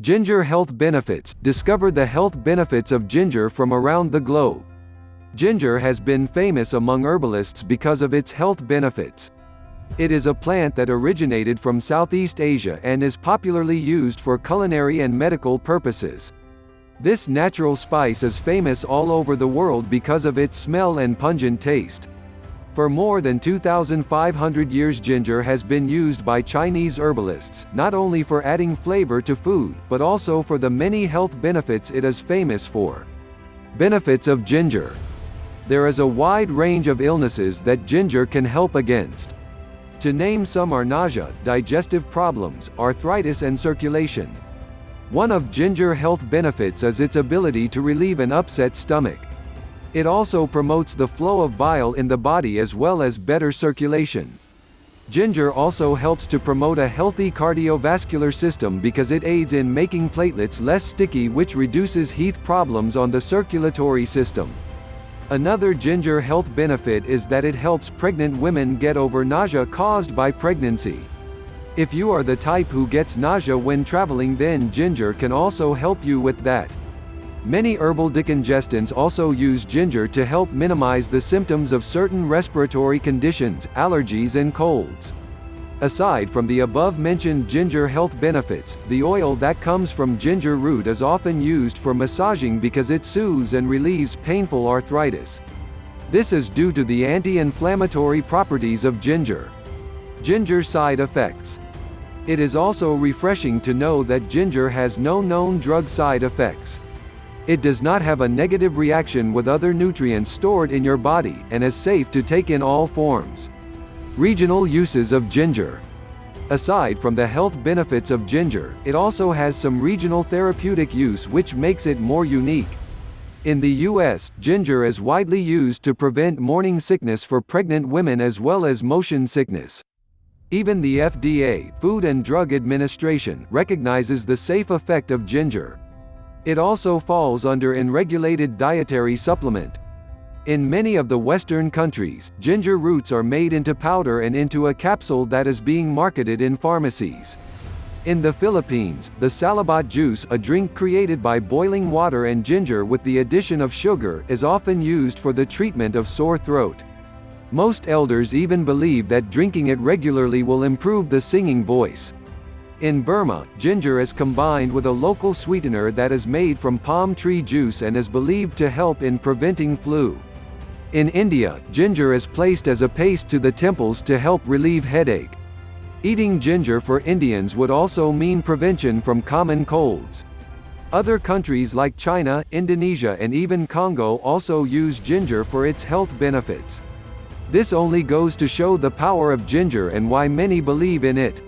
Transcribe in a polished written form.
Ginger health benefits. Discover the health benefits of ginger from around the globe. Ginger has been famous among herbalists because of its health benefits. It is a plant that originated from Southeast Asia and is popularly used for culinary and medical purposes. This natural spice is famous all over the world because of its smell and pungent taste. For more than 2,500 years, ginger has been used by Chinese herbalists, not only for adding flavor to food, but also for the many health benefits it is famous for. Benefits of ginger. There is a wide range of illnesses that ginger can help against. To name some are nausea, digestive problems, arthritis and circulation. One of ginger health benefits is its ability to relieve an upset stomach. It also promotes the flow of bile in the body as well as better circulation. Ginger also helps to promote a healthy cardiovascular system because it aids in making platelets less sticky, which reduces heat problems on the circulatory system. Another ginger health benefit is that it helps pregnant women get over nausea caused by pregnancy. If you are the type who gets nausea when traveling, then ginger can also help you with that. Many herbal decongestants also use ginger to help minimize the symptoms of certain respiratory conditions, allergies and colds. Aside from the above-mentioned ginger health benefits, the oil that comes from ginger root is often used for massaging because it soothes and relieves painful arthritis. This is due to the anti-inflammatory properties of ginger. Ginger side effects. It is also refreshing to know that ginger has no known drug side effects. It does not have a negative reaction with other nutrients stored in your body, and is safe to take in all forms. Regional uses of ginger. Aside from the health benefits of ginger, it also has some regional therapeutic use which makes it more unique. In the U.S., ginger is widely used to prevent morning sickness for pregnant women as well as motion sickness. Even the FDA, Food and Drug Administration, recognizes the safe effect of ginger. It also falls under an unregulated dietary supplement. In many of the Western countries, ginger roots are made into powder and into a capsule that is being marketed in pharmacies. In the Philippines, the salabat juice, a drink created by boiling water and ginger with the addition of sugar, is often used for the treatment of sore throat. Most elders even believe that drinking it regularly will improve the singing voice. In Burma, ginger is combined with a local sweetener that is made from palm tree juice and is believed to help in preventing flu. In India, ginger is placed as a paste to the temples to help relieve headache. Eating ginger for Indians would also mean prevention from common colds. Other countries like China, Indonesia and even Congo also use ginger for its health benefits. This only goes to show the power of ginger and why many believe in it.